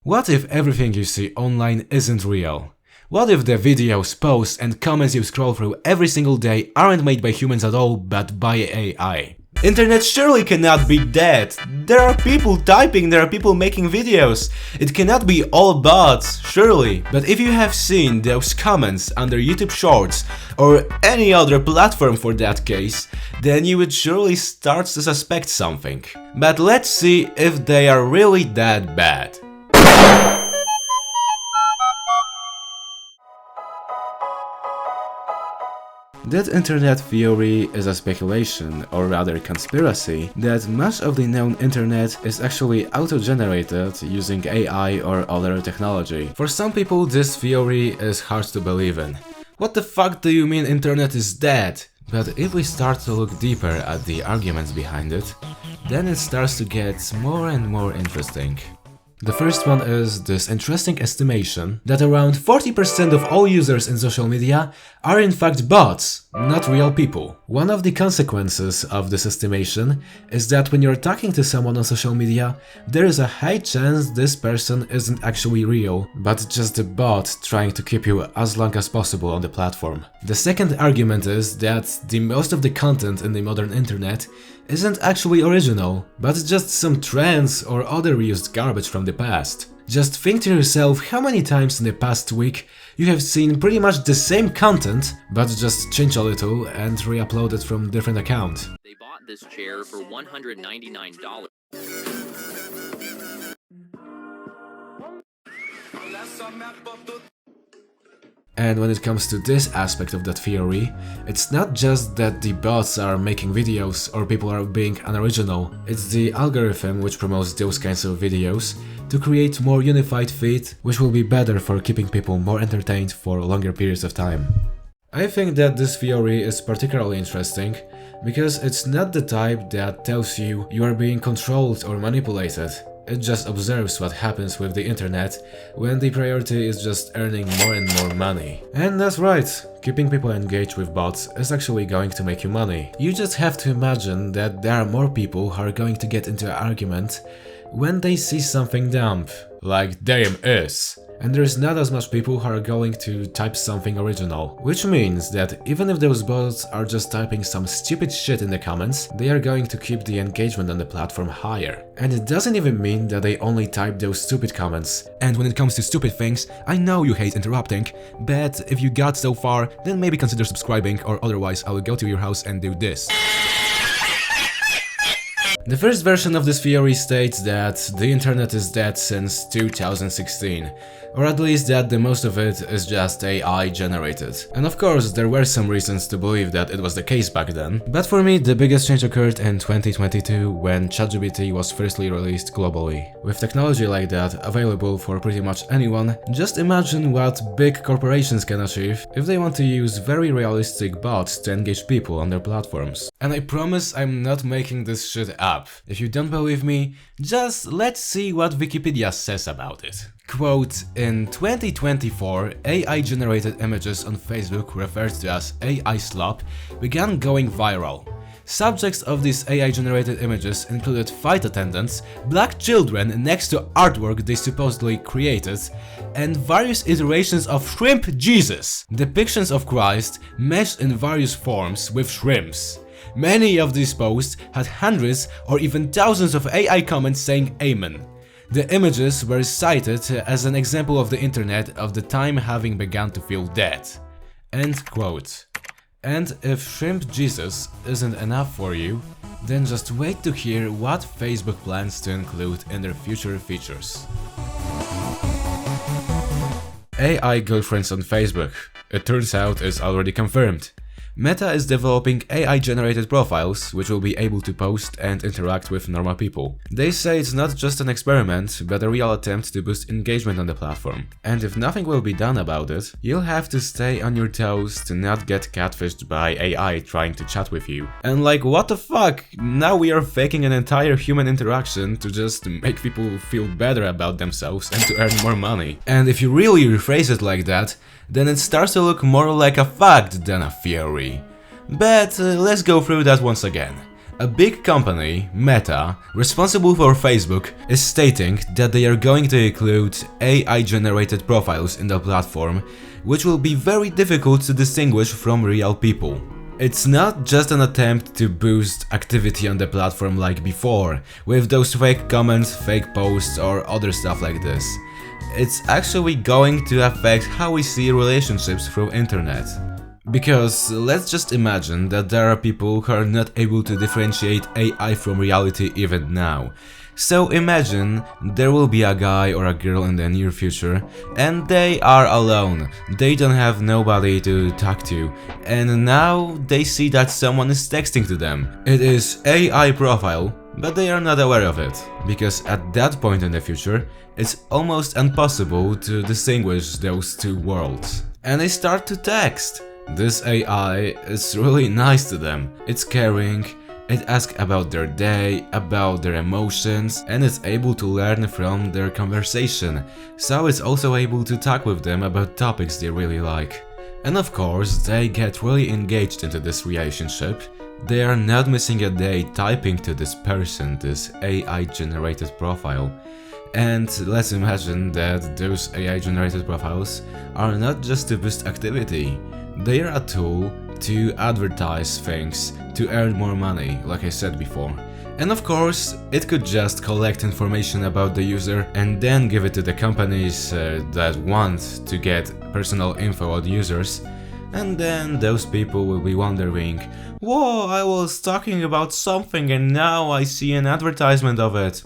What if everything you see online isn't real? What if the videos, posts and comments you scroll through every single day aren't made by humans at all, but by AI? Internet surely cannot be dead. There are people typing, there are people making videos. It cannot be all bots, surely. But if you have seen those comments under YouTube Shorts, or any other platform for that case, then you would surely start to suspect something. But let's see if they are really that bad. That internet theory is a speculation, or rather conspiracy, that much of the known internet is actually auto-generated using AI or other technology. For some people this theory is hard to believe in. What the fuck do you mean internet is dead? But if we start to look deeper at the arguments behind it, then it starts to get more and more interesting. The first one is this interesting estimation that around 40% of all users in social media are in fact bots, not real people. One of the consequences of this estimation is that when you're talking to someone on social media, there is a high chance this person isn't actually real, but just a bot trying to keep you as long as possible on the platform. The second argument is that the most of the content in the modern internet isn't actually original, but just some trends or other reused garbage from the past. Just think to yourself how many times in the past week you have seen pretty much the same content, but just change a little and re-upload it from different account. They bought this chair for $199. And when it comes to this aspect of that theory, it's not just that the bots are making videos or people are being unoriginal, it's the algorithm which promotes those kinds of videos to create more unified feed, which will be better for keeping people more entertained for longer periods of time. I think that this theory is particularly interesting because it's not the type that tells you you are being controlled or manipulated. It just observes what happens with the internet when the priority is just earning more and more money. And that's right, keeping people engaged with bots is actually going to make you money. You just have to imagine that there are more people who are going to get into an argument when they see something dumb, like damn is. And there's not as much people who are going to type something original. Which means that even if those bots are just typing some stupid shit in the comments, they are going to keep the engagement on the platform higher. And it doesn't even mean that they only type those stupid comments. And when it comes to stupid things, I know you hate interrupting, but if you got so far, then maybe consider subscribing, or otherwise I will go to your house and do this. The first version of this theory states that the internet is dead since 2016, or at least that the most of it is just AI generated. And of course, there were some reasons to believe that it was the case back then, but for me the biggest change occurred in 2022 when ChatGPT was firstly released globally. With technology like that available for pretty much anyone, just imagine what big corporations can achieve if they want to use very realistic bots to engage people on their platforms. And I promise I'm not making this shit up. If you don't believe me, just let's see what Wikipedia says about it. Quote, in 2024, AI-generated images on Facebook, referred to as AI slop, began going viral. Subjects of these AI-generated images included flight attendants, black children next to artwork they supposedly created, and various iterations of Shrimp Jesus, depictions of Christ meshed in various forms with shrimps. Many of these posts had hundreds or even thousands of AI comments saying Amen. The images were cited as an example of the internet of the time having begun to feel dead. End quote. And if Shrimp Jesus isn't enough for you, then just wait to hear what Facebook plans to include in their future features. AI girlfriends on Facebook. It turns out it's already confirmed. Meta is developing AI-generated profiles which will be able to post and interact with normal people. They say it's not just an experiment, but a real attempt to boost engagement on the platform. And if nothing will be done about it, you'll have to stay on your toes to not get catfished by AI trying to chat with you. And like, what the fuck? Now we are faking an entire human interaction to just make people feel better about themselves and to earn more money. And if you really rephrase it like that, then it starts to look more like a fact than a theory. But let's go through that once again. A big company, Meta, responsible for Facebook, is stating that they are going to include AI-generated profiles in the platform, which will be very difficult to distinguish from real people. It's not just an attempt to boost activity on the platform like before, with those fake comments, fake posts or other stuff like this. It's actually going to affect how we see relationships through internet. Because let's just imagine that there are people who are not able to differentiate AI from reality even now. So imagine there will be a guy or a girl in the near future and they are alone, they don't have nobody to talk to, and now they see that someone is texting to them. It is AI profile, but they are not aware of it, because at that point in the future it's almost impossible to distinguish those two worlds. And they start to text. This AI is really nice to them. It's caring, it asks about their day, about their emotions, and it's able to learn from their conversation, so it's also able to talk with them about topics they really like. And of course, they get really engaged into this relationship. They are not missing a day typing to this person, this AI-generated profile. And let's imagine that those AI-generated profiles are not just to boost activity. They are a tool to advertise things, to earn more money, like I said before. And of course, it could just collect information about the user and then give it to the companies that want to get personal info on users. And then those people will be wondering, whoa, I was talking about something and now I see an advertisement of it.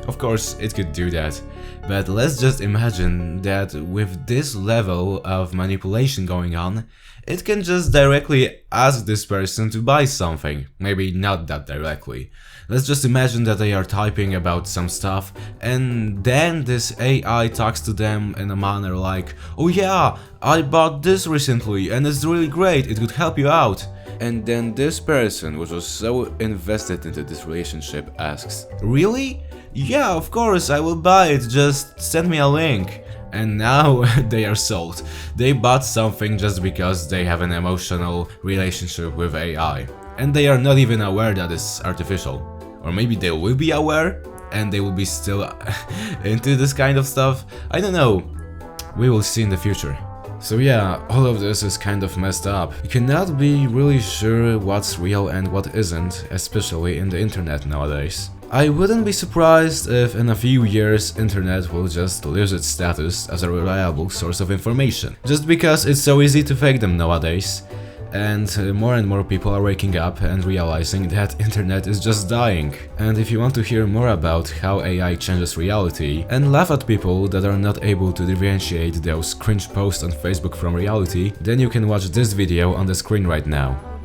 Of course, it could do that. But let's just imagine that with this level of manipulation going on, it can just directly ask this person to buy something. Maybe not that directly. Let's just imagine that they are typing about some stuff and then this AI talks to them in a manner like, oh yeah, I bought this recently and it's really great, it could help you out. And then this person, which was so invested into this relationship, asks, really? Yeah, of course, I will buy it, just send me a link. And now they are sold. They bought something just because they have an emotional relationship with AI. And they are not even aware that it's artificial. Or maybe they will be aware and they will be still into this kind of stuff. I don't know. We will see in the future. So yeah, all of this is kind of messed up. You cannot be really sure what's real and what isn't, especially in the internet nowadays. I wouldn't be surprised if in a few years internet will just lose its status as a reliable source of information, just because it's so easy to fake them nowadays. And more people are waking up and realizing that internet is just dying. And if you want to hear more about how AI changes reality and laugh at people that are not able to differentiate those cringe posts on Facebook from reality, then you can watch this video on the screen right now.